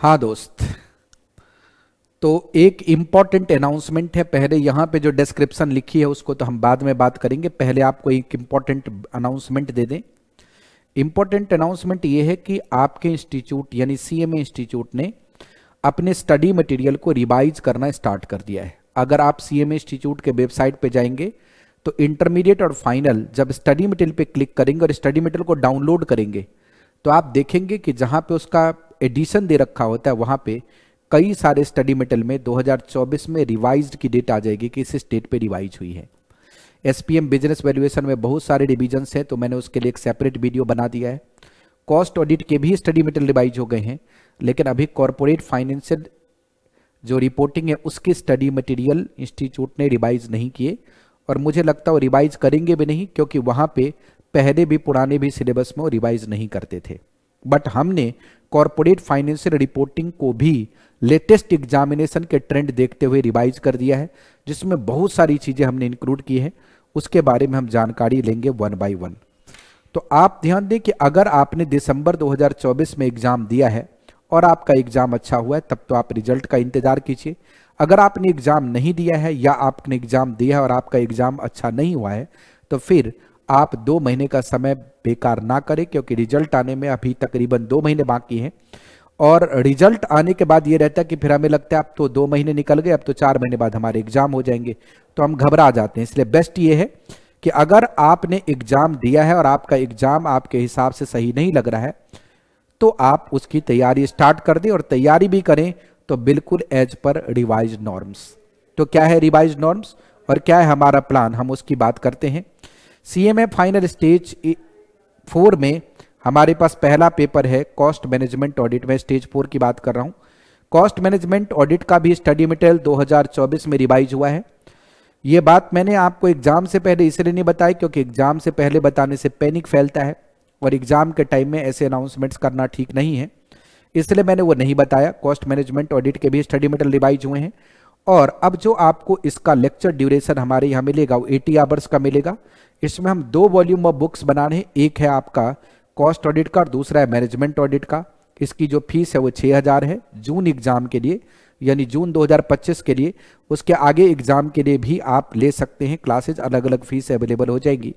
हाँ दोस्त, तो एक इम्पॉर्टेंट अनाउंसमेंट है। पहले यहाँ पे जो डिस्क्रिप्शन लिखी है उसको तो हम बाद में बात करेंगे, पहले आपको एक इम्पॉर्टेंट अनाउंसमेंट दे दें। इम्पॉर्टेंट अनाउंसमेंट ये है कि आपके इंस्टीट्यूट यानी सीएमए इंस्टीट्यूट ने अपने स्टडी मटेरियल को रिवाइज करना स्टार्ट कर दिया है। अगर आप सीएमए इंस्टीट्यूट के वेबसाइट पे जाएंगे तो इंटरमीडिएट और फाइनल जब स्टडी मटेरियल पे क्लिक करेंगे और स्टडी मटेरियल को डाउनलोड करेंगे तो आप देखेंगे कि जहाँ पे उसका एडिशन दे रखा होता है वहाँ पे कई सारे स्टडी मटेरियल में 2024 में रिवाइज्ड की डेट आ जाएगी कि इस डेट पे रिवाइज हुई है। एसपीएम बिजनेस वैल्यूएशन में बहुत सारे रिवीजन्स हैं तो मैंने उसके लिए एक सेपरेट वीडियो बना दिया है। कॉस्ट ऑडिट के भी स्टडी मटेरियल रिवाइज हो गए हैं, लेकिन अभी कॉरपोरेट फाइनेंशियल जो रिपोर्टिंग है उसके स्टडी मटेरियल इंस्टीट्यूट ने रिवाइज नहीं किए और मुझे लगता है वो रिवाइज करेंगे भी नहीं, क्योंकि वहाँ पे पहले भी पुराने भी सिलेबस में वो रिवाइज नहीं करते थे। बट हमने कॉरपोरेट फाइनेंशियल रिपोर्टिंग को भी लेटेस्ट एग्जामिनेशन के ट्रेंड देखते हुए रिवाइज कर दिया है, जिसमें बहुत सारी चीज़ें हमने इंक्लूड की हैं। उसके बारे में हम जानकारी लेंगे वन बाय वन। तो आप ध्यान दें कि अगर आपने दिसंबर 2024 में एग्जाम दिया है और आपका एग्जाम अच्छा हुआ है तब तो आप रिजल्ट का इंतजार कीजिए। अगर आपने एग्जाम नहीं दिया है या आपने एग्जाम दिया है और आपका एग्जाम अच्छा नहीं हुआ है तो फिर आप 2 महीने का समय बेकार ना करें, क्योंकि रिजल्ट आने में अभी तकरीबन 2 महीने बाकी हैं। और रिजल्ट आने के बाद ये रहता है कि फिर हमें लगता है अब तो 2 महीने निकल गए, अब तो 4 महीने बाद हमारे एग्जाम हो जाएंगे, तो हम घबरा जाते हैं। इसलिए बेस्ट ये है कि अगर आपने एग्जाम दिया है और आपका एग्जाम आपके हिसाब से सही नहीं लग रहा है तो आप उसकी तैयारी स्टार्ट कर दें, और तैयारी भी करें तो बिल्कुल एज पर रिवाइज नॉर्म्स। तो क्या है रिवाइज नॉर्म्स और क्या है हमारा प्लान, हम उसकी बात करते हैं। सीएमए फाइनल स्टेज 4 में हमारे पास पहला पेपर है कॉस्ट मैनेजमेंट ऑडिट। में स्टेज 4 की बात कर रहा हूं। कॉस्ट मैनेजमेंट ऑडिट का भी स्टडी मटेरियल 2024 में रिवाइज हुआ है। ये बात मैंने आपको एग्जाम से पहले इसलिए नहीं बताई क्योंकि एग्जाम से पहले बताने से पैनिक फैलता है और एग्जाम के टाइम में ऐसे अनाउंसमेंट्स करना ठीक नहीं है, इसलिए मैंने वो नहीं बताया। कॉस्ट मैनेजमेंट ऑडिट के भी स्टडी मटेरियल रिवाइज हुए हैं। और अब जो आपको इसका लेक्चर ड्यूरेशन हमारे यहाँ मिलेगा वो 80 आवर्स का मिलेगा। इसमें हम 2 वॉल्यूम ऑफ बुक्स बना रहे हैं, एक है आपका कॉस्ट ऑडिट का और दूसरा है मैनेजमेंट ऑडिट का। इसकी जो फीस है वो 6000 है जून एग्जाम के लिए, यानी जून 2025 के लिए। उसके आगे एग्जाम के लिए भी आप ले सकते हैं क्लासेज, अलग अलग फीस अवेलेबल हो जाएगी।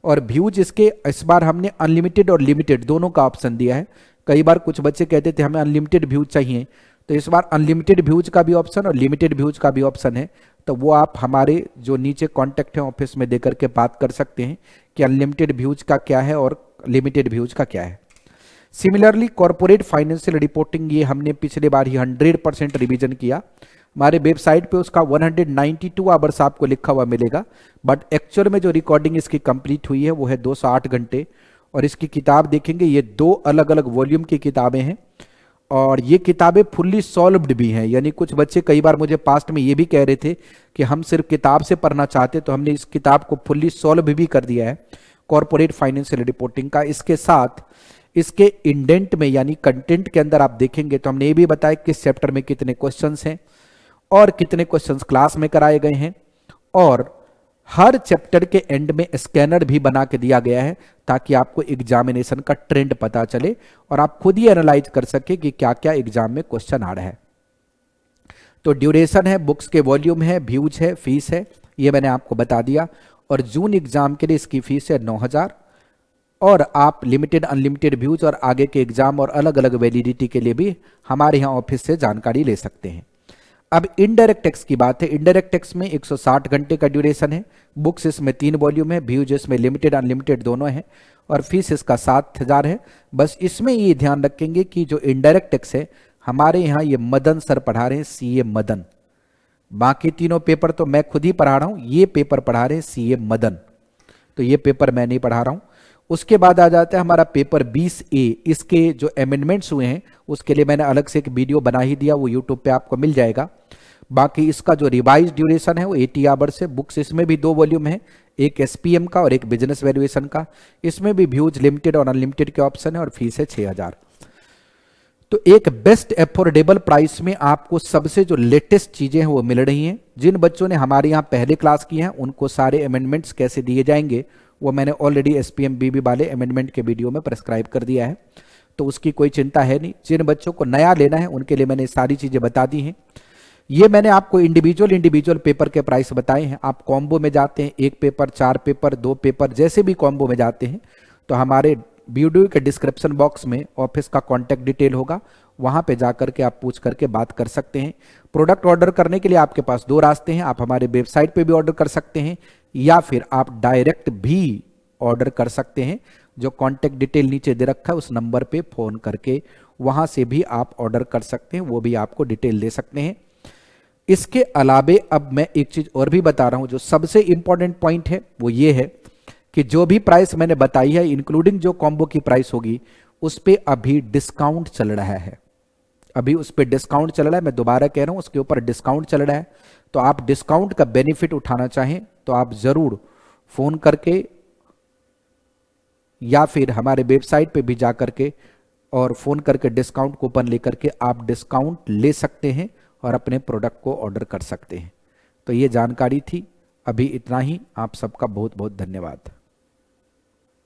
और व्यूज इसके इस बार हमने अनलिमिटेड और लिमिटेड दोनों का ऑप्शन दिया है। कई बार कुछ बच्चे कहते थे हमें अनलिमिटेड व्यूज चाहिए, तो इस बार अनलिमिटेड व्यूज का भी ऑप्शन और लिमिटेड व्यूज का भी ऑप्शन है। तो वो आप हमारे जो नीचे कॉन्टैक्ट है ऑफिस में देकर के बात कर सकते हैं कि अनलिमिटेड व्यूज का क्या है और लिमिटेड व्यूज का क्या है। सिमिलरली कॉर्पोरेट फाइनेंशियल रिपोर्टिंग ये हमने पिछले बार ही 100% रिवीजन किया। हमारे वेबसाइट पे उसका 192 आवर्स आपको लिखा हुआ मिलेगा, बट एक्चुअल में जो रिकॉर्डिंग इसकी कंप्लीट हुई है वो है 208 घंटे। और इसकी किताब देखेंगे ये 2 अलग अलग वॉल्यूम की किताबें हैं और ये किताबें फुल्ली सॉल्व्ड भी हैं। यानी कुछ बच्चे कई बार मुझे पास्ट में ये भी कह रहे थे कि हम सिर्फ किताब से पढ़ना चाहते, तो हमने इस किताब को फुल्ली सॉल्व भी कर दिया है कॉर्पोरेट फाइनेंशियल रिपोर्टिंग का। इसके साथ इसके इंडेंट में यानी कंटेंट के अंदर आप देखेंगे तो हमने ये भी बताया किस चैप्टर में कितने क्वेश्चंस हैं और कितने क्वेश्चंस क्लास में कराए गए हैं। और हर चैप्टर के एंड में स्कैनर भी बना के दिया गया है ताकि आपको एग्जामिनेशन का ट्रेंड पता चले और आप खुद ही एनालाइज कर सके कि क्या क्या एग्जाम में क्वेश्चन आ रहा है। तो ड्यूरेशन है, बुक्स के वॉल्यूम है, व्यूज है, फीस है, ये मैंने आपको बता दिया। और जून एग्जाम के लिए इसकी फीस है 9000 और आप लिमिटेड अनलिमिटेड व्यूज और आगे के एग्जाम और अलग अलग वैलिडिटी के लिए भी हमारे यहाँ ऑफिस से जानकारी ले सकते हैं। अब इनडायरेक्ट टैक्स की बात है। इनडायरेक्ट टैक्स में 160 घंटे का ड्यूरेशन है। बुक्स इसमें 3 वॉल्यूम है, व्यूज इसमें लिमिटेड अनलिमिटेड दोनों है और फीस इसका 7000 है। बस इसमें ये ध्यान रखेंगे कि जो इनडायरेक्ट टैक्स है हमारे यहाँ ये मदन सर पढ़ा रहे हैं, सीए मदन। बाकी तीनों पेपर तो मैं खुद ही पढ़ा रहा हूँ, ये पेपर पढ़ा रहे हैं सीए मदन, तो ये पेपर मैं नहीं पढ़ा रहा हूँ। उसके बाद आ जाता है हमारा पेपर 20A। इसके जो अमेंडमेंट्स हुए हैं उसके लिए मैंने अलग से एक वीडियो बना ही दिया, वो यूट्यूब पे आपको मिल जाएगा। बाकी इसका जो रिवाइज ड्यूरेशन है वो 80 आवर्स है। बुक्स इसमें भी 2 वॉल्यूम है, एक एसपीएम का और एक बिजनेस वैल्यूएशन का। इसमें भी व्यूज लिमिटेड और अनलिमिटेड के ऑप्शन है और फीस है 6000। तो एक बेस्ट एफोर्डेबल प्राइस में आपको सबसे जो लेटेस्ट चीजें हैं वो मिल रही हैं। जिन बच्चों ने हमारे यहाँ पहले क्लास की हैं उनको सारे अमेंडमेंट्स कैसे दिए जाएंगे वो मैंने ऑलरेडी एसपीएम बीबी वाले अमेंडमेंट के वीडियो में प्रेस्क्राइब कर दिया है। तो उसकी कोई चिंता है नहीं। जिन बच्चों को नया लेना है उनके लिए मैंने सारी चीज़ें बता दी हैं। ये मैंने आपको इंडिविजुअल पेपर के प्राइस बताए हैं। आप कॉम्बो में जाते हैं, 1 पेपर, 4 पेपर, 2 पेपर, जैसे भी कॉम्बो में जाते हैं तो हमारे वीडियो के डिस्क्रिप्शन बॉक्स में ऑफिस का कॉन्टैक्ट डिटेल होगा, वहां पे जाकर के आप पूछ करके बात कर सकते हैं। प्रोडक्ट ऑर्डर करने के लिए आपके पास 2 रास्ते हैं। आप हमारे वेबसाइट पे भी ऑर्डर कर सकते हैं या फिर आप डायरेक्ट भी ऑर्डर कर सकते हैं। जो कॉन्टैक्ट डिटेल नीचे दे रखा है उस नंबर पे फोन करके वहां से भी आप ऑर्डर कर सकते हैं, वो भी आपको डिटेल दे सकते हैं। इसके अलावे अब मैं एक चीज और भी बता रहा हूं, जो सबसे इंपॉर्टेंट पॉइंट है वो ये है कि जो भी प्राइस मैंने बताई है इंक्लूडिंग जो कॉम्बो की प्राइस होगी उस पे अभी डिस्काउंट चल रहा है। अभी उस पे डिस्काउंट चल रहा है, मैं दोबारा कह रहा हूं उसके ऊपर डिस्काउंट चल रहा है। तो आप डिस्काउंट का बेनिफिट उठाना चाहें तो आप जरूर फोन करके या फिर हमारे वेबसाइट पे भी जा करके और फोन करके डिस्काउंट कूपन लेकर के आप डिस्काउंट ले सकते हैं और अपने प्रोडक्ट को ऑर्डर कर सकते हैं। तो ये जानकारी थी, अभी इतना ही। आप सबका बहुत बहुत धन्यवाद।